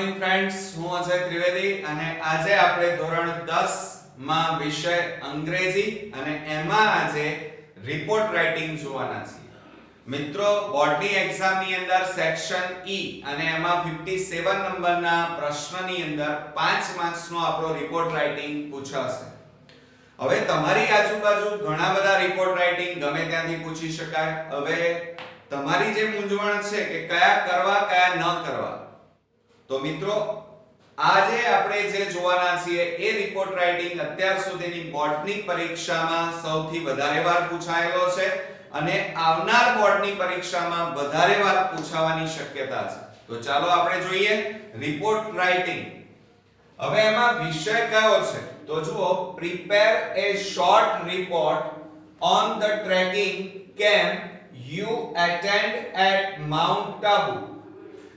Morning friends, હું અજય ત્રિવેદી અને આજે આપણે ધોરણ 10 માં વિષય અંગ્રેજી અને એમાં આજે રિપોર્ટ રાઇટિંગ જોવાના છીએ. મિત્રો, બોર્ડની એક્ઝામની અંદર સેક્શન ઈ અને એમાં 57 નંબરના પ્રશ્નની અંદર 5 માર્ક્સનો આપણો રિપોર્ટ રાઇટિંગ પૂછાશે. હવે તમારી આજુબાજુ ઘણા બધા રિપોર્ટ રાઇટિંગ ગમે ત્યાંથી પૂછી શકાય. હવે તમારી જે મૂંઝવણ છે કે કયા કરવા કયા ન કરવા, તો મિત્રો આજે આપણે જે જોવાના છીએ એ રિપોર્ટ રાઇટિંગ અત્યાર સુધીની બોર્ડની પરીક્ષામાં સૌથી વધારે વાર પૂછાયેલો છે અને આવનાર બોર્ડની પરીક્ષામાં વધારે વાર પૂછાવાની શક્યતા છે. તો ચાલો આપણે જોઈએ રિપોર્ટ રાઇટિંગ. હવે એમાં વિષય કયો છે? તો જુઓ, prepare a short report on the trekking camp you attend at mount Abu.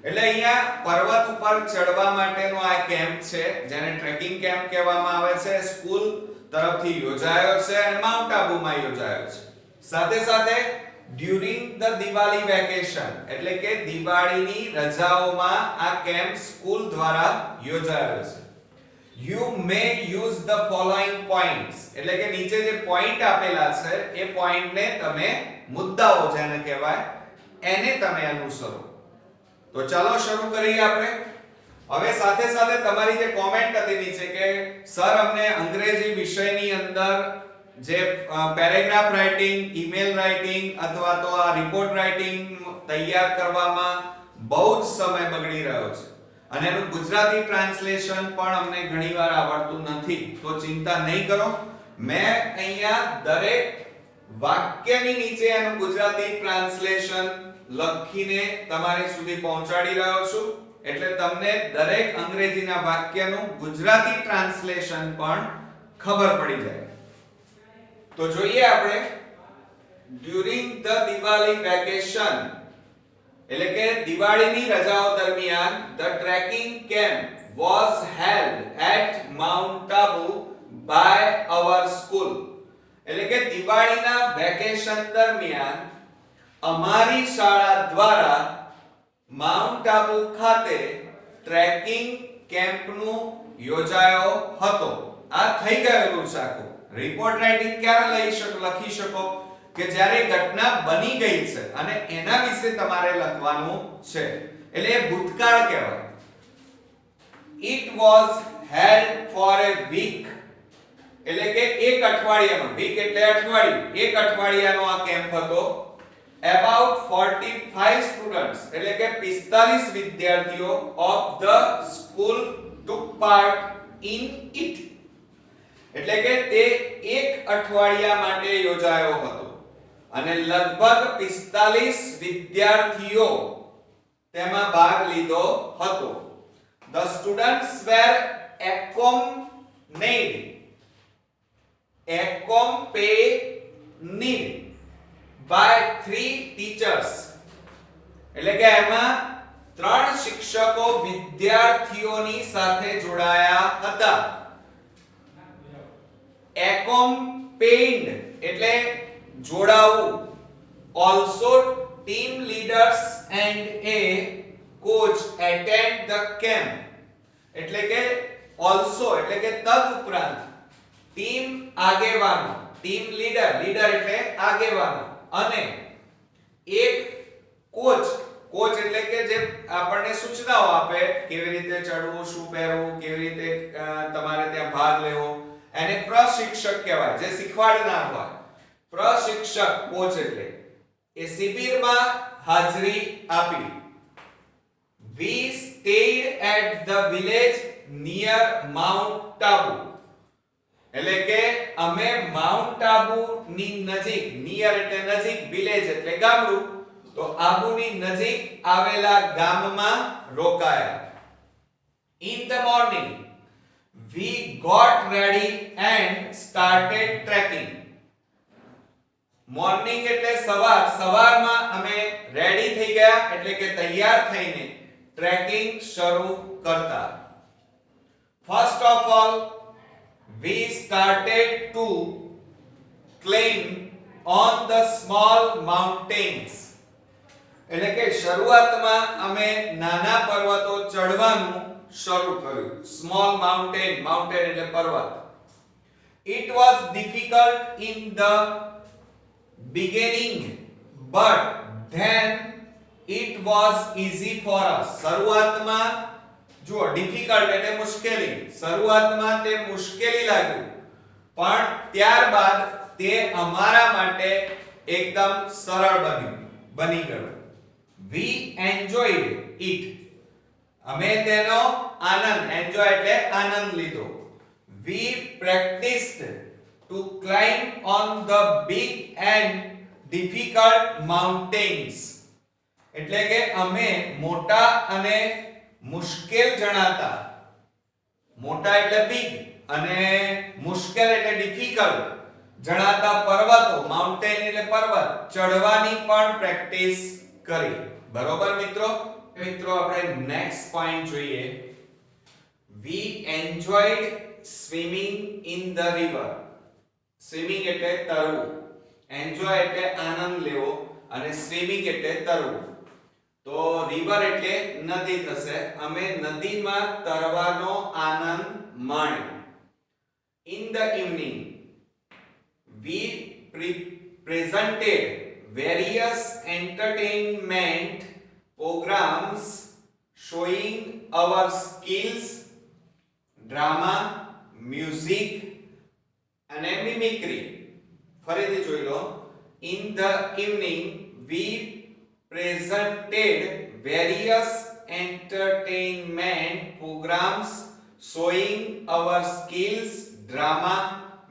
એટલે અહીંયા પર્વત ઉપર ચડવા માટેનો આ કેમ્પ છે જેને ટ્રેકિંગ કેમ્પ કહેવામાં આવે છે. સ્કૂલ તરફથી યોજાયો છે અને માઉન્ટ આબુમાં યોજાયો છે. સાથે સાથે ડ્યુરિંગ ધ દિવાળી વેકેશન, એટલે કે દિવાળીની રજાઓમાં આ કેમ્પ સ્કૂલ દ્વારા યોજાયો છે. You may use the following points, એટલે કે નીચે જે પોઈન્ટ આપેલા છે એ પોઈન્ટને તમે મુદ્દાઓ જેને કહેવાય એને તમે અનુસરો. તો ચાલો શરૂ કરીએ આપણે. હવે સાથે સાથે તમારી જે કોમેન્ટ હતી નીચે કે સર અમને અંગ્રેજી વિષયની અંદર જે પેરેગ્રાફ રાઇટિંગ, ઈમેલ રાઇટિંગ અથવા તો આ રિપોર્ટ રાઇટિંગ તૈયાર કરવામાં બહુ જ સમય બગડી રહ્યો છે અને એનું ગુજરાતી ટ્રાન્સલેશન પણ અમને ઘણીવાર આવડતું નથી. તો ચિંતા નહીં કરો, મેં અહીંયા દરેક વાક્યની નીચે એનું ગુજરાતી ટ્રાન્સલેશન લખીને તમારી સુધી પહોંચાડી રહ્યો છું, એટલે તમને દરેક અંગ્રેજીના વાક્યનું ગુજરાતી ટ્રાન્સલેશન પણ ખબર પડી જાય. તો જોઈએ આપણે ડ્યુરિંગ ધ દિવાળી વેકેશન, એટલે કે દિવાળીની રજાઓ દરમિયાન the trekking camp was held at mount Abu by our school. એટલે કે દિવાળીના વેકેશન દરમિયાન અમારી શાળા દ્વારા માઉન્ટ આબુ ખાતે ટ્રેકિંગ કેમ્પનું યોજાયો હતો. આ થઈ ગયેલું છે આખું. રિપોર્ટ રાઇટિંગ ક્યારે લખી શકો કે જ્યારે ઘટના બની ગઈ છે અને એના વિશે તમારે લખવાનું છે, એટલે એ ભૂતકાળ કહેવાય. It was held for a week, એટલે કે એક અઠવાડિયાનો, વીક એટલે અઠવાડિયું, એક અઠવાડિયાનો આ કેમ્પ હતો. About 45 students, એટલે કે 45 વિદ્યાર્થીઓ of the school took part in it. એટલે કે તે એક અઠવાડિયા માટે યોજાયો હતો અને લગભગ 45 વિદ્યાર્થીઓ તેમાં ભાગ લીધો હતો. The students were accompanied by 3 teachers, એટલે કે એમાં 3 શિક્ષકો વિદ્યાર્થીઓની સાથે જોડાયા હતા. Accompanied એટલે જોડાવું. Also team leaders and a coach attend the camp, એટલે કે also એટલે કે તદુપરાંત ટીમ આગેવાનો, ટીમ લીડર, લીડર એટલે આગેવાનો, અને એક કોચ, કોચ એટલે કે જે આપણને સૂચનાઓ આપે કેવી રીતે ચડવું, શું પહેરવું, કેવી રીતે તમારે ત્યાં ભાગ લેવો, એને પ્રશિક્ષક કહેવાય, જે શીખવાડનાર હોય. પ્રશિક્ષક કોચ એટલે એ શિબિરમાં હાજરી આપી. We stayed at the village near Mount Abu, એટલે કે અમે માઉન્ટ આબુ ની નજીક, નિયર એટલે નજીક, વિલેજ એટલે ગામડું, તો આબુની નજીક આવેલા ગામમાં રોકાયા. In the morning we got ready and started trekking. Morning એટલે સવાર, સવારમાં અમે રેડી થઈ ગયા એટલે કે તૈયાર થઈને ટ્રેકિંગ શરૂ કરતા. First of all we started to climb on the small mountains, એટલે કે શરૂઆતમાં અમે નાના પર્વતો ચડવાનું શરૂ કર્યું. સ્મોલ માઉન્ટેન, માઉન્ટેન એટલે પર્વત. It was difficult in the beginning, but then it was easy for us. શરૂઆતમાં જો ડિફિકલ્ટ એટલે મુશ્કેલી, શરૂઆતમાં તે મુશ્કેલી લાગ્યું, પણ ત્યારબાદ તે અમારા માટે એકદમ સરળ બની ગયું. We enjoyed it. અમે તેનો આનંદ, એન્જોય એટલે આનંદ લીધો. We practiced to climb on the big and difficult mountains. એટલે કે અમે મોટા અને મુશ્કેલ જણાતા, મોટા એટલે big અને મુશ્કેલ એટલે difficult જણાતા પર્વતો, માઉન્ટેન એટલે પર્વત, ચડવાની પણ પ્રેક્ટિસ કરી. બરોબર મિત્રો? મિત્રો આપણે નેક્સ્ટ પોઈન્ટ જોઈએ. We enjoyed swimming in the river. Swimming એટલે તરવું, એન્જોય એટલે આનંદ લેવો અને સ્વિમિંગ એટલે તરવું. તો રિવર એટલે નદી થશે. અમે નદીમાં તરવાનો આનંદ માણ્યો. In the evening we presented various entertainment programs showing our skills, drama, music and mimicry. ફરીથી જોઈ લો. In the evening we presented various entertainment programs showing our skills, drama,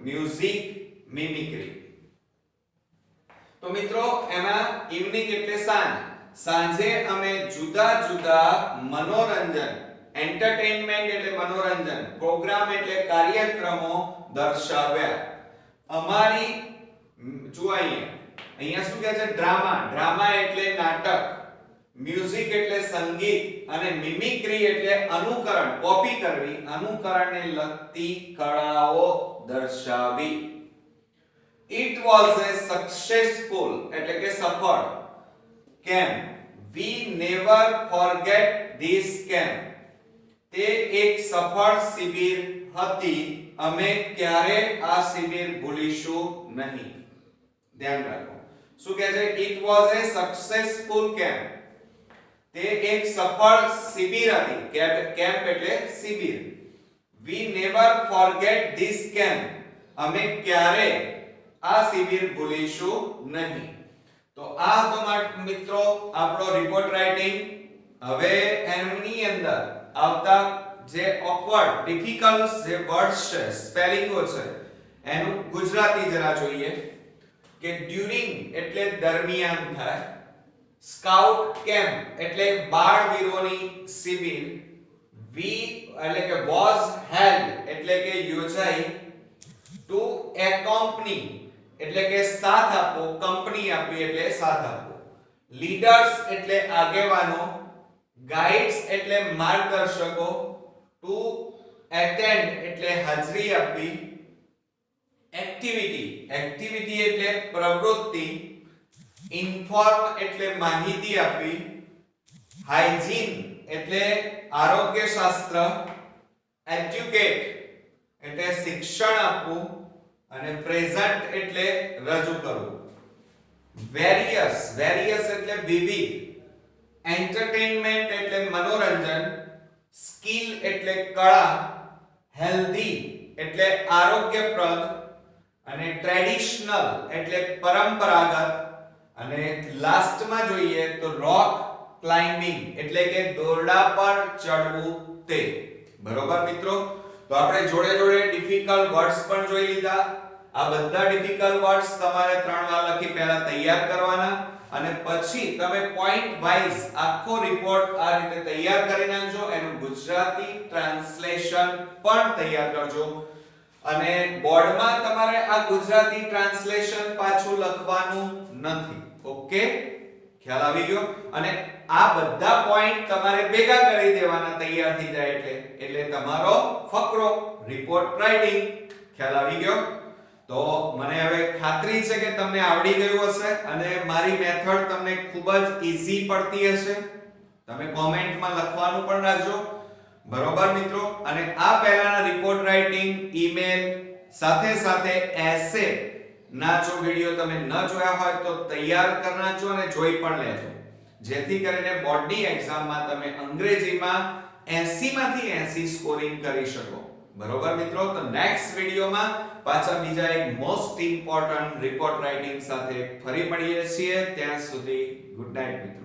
music, mimicry. તો મિત્રો એમાં ઇવનિંગ એટલે સાંજ. સાંજે અમે જુદા જુદા મનોરંજન, એન્ટરટેનમેન્ટ એટલે મનોરંજન, પ્રોગ્રામ એટલે કાર્યક્રમો દર્શાવ્યા. અમારી જો અહીંયા શું કહે છે? ડ્રામા. ડ્રામા એટલે નાટક, મ્યુઝિક એટલે સંગીત અને મિમિક્રી એટલે અનુકરણ, કોપી કરવી, અનુકરણને લગતી કળાઓ દર્શાવી. It was a successful એટલે કે સફળ camp. We never forget this camp. તે એક સફળ શિબિર હતી. અમે ક્યારે આ શિબિર ભૂલીશું નહીં. ધ્યાન રાખો. શું કહે છે? It was a successful camp. તે એક સફળ શિબિર હતી. કેમ્પ એટલે શિબિર. We never forget this camp. અમે ક્યારે આ શિબિર ભૂલીશું નહીં. તો આ હતો મિત્રો આપણો રિપોર્ટ રાઇટિંગ. હવે એની અંદર આવતા જે ઓકવર્ડ, ડિફિકલ્ટ જે વર્ડ્સ છે, સ્પેલિંગો છે, એનું ગુજરાતી જરા જોઈએ. કે ડ્યુરિંગ એટલે દરમિયાન થાય. સ્કાઉટ કેમ્પ એટલે બાળવીરોની શિબિર. વી એટલે કે વોઝ હેલ્ડ એટલે કે યોજાઈ. ટુ એકોમ્પની એટલે કે સાથ આપવો, કંપની આપવી એટલે સાથ આપવો. લીડર્સ એટલે આગેવાનો. ગાઈડ્સ એટલે માર્ગદર્શકો. ટુ એટેન્ડ એટલે હાજરી આપવી. એક્ટિવિટી, એક્ટિવિટી એટલે પ્રવૃત્તિ. ઇન્ફોર્મ એટલે માહિતી આપવી. હાઇજીન એટલે આરોગ્યશાસ્ત્ર. એજ્યુકેટ એટલે શિક્ષણ આપવું અને પ્રેઝન્ટ એટલે રજૂ કરવું. વેરિયસ, વેરિયસ એટલે વિવિધ. એન્ટરટેનમેન્ટ એટલે મનોરંજન. સ્કિલ એટલે કળા. હેલ્ધી એટલે આરોગ્યપ્રદ અને ટ્રેડિશનલ એટલે પરંપરાગત. અને લાસ્ટમાં જોઈએ તો રોક ક્લાઇમ્બિંગ એટલે કે દોરડા પર ચડવું તે. બરોબર મિત્રો? તો આપણે જોડે જોડે ડિફિકલ્ટ વર્ડ્સ પણ જોઈ લીધા. આ બધા ડિફિકલ્ટ વર્ડ્સ તમારે 3 વાર લખી પહેલા તૈયાર કરવાના અને પછી તમે પોઈન્ટ વાઇઝ આખો રિપોર્ટ આ રીતે તૈયાર કરી નાખજો. એનું ગુજરાતી ટ્રાન્સલેશન પણ તૈયાર કરજો અને બોર્ડમાં તમારે આ ગુજરાતી ટ્રાન્સલેશન પાછું લખવાનું નથી. ઓકે, ખ્યાલ આવી ગયો? અને આ બધા પોઈન્ટ તમારે ભેગા કરી દેવાના તૈયાર થઈ જાય એટલે તમારો ફકરો રિપોર્ટ રાઇટિંગ. ખ્યાલ આવી ગયો? તો મને હવે ખાતરી છે કે તમને આવડી ગયું હશે અને મારી મેથડ તમને ખૂબ જ ઈઝી પડતી હશે. તમે કોમેન્ટમાં લખવાનું પણ રાખજો. બરોબર મિત્રો. અને આ પહેલાના રિપોર્ટ રાઇટિંગ, ઈમેલ સાથે સાથે એસે ના જો વિડિયો તમે ન જોયા હોય તો તૈયાર કરી નાખજો અને જોઈ પણ લેજો, જેથી કરીને બોર્ડની એક્ઝામમાં તમે અંગ્રેજીમાં 80 માંથી 80 સ્કોરિંગ કરી શકો. બરોબર મિત્રો. તો નેક્સ્ટ વિડિયોમાં પાછા બીજા એક મોસ્ટ ઇમ્પોર્ટન્ટ રિપોર્ટ રાઇટિંગ સાથે ફરી મળીએ છીએ. ત્યાં સુધી ગુડ નાઇટ મિત્રો.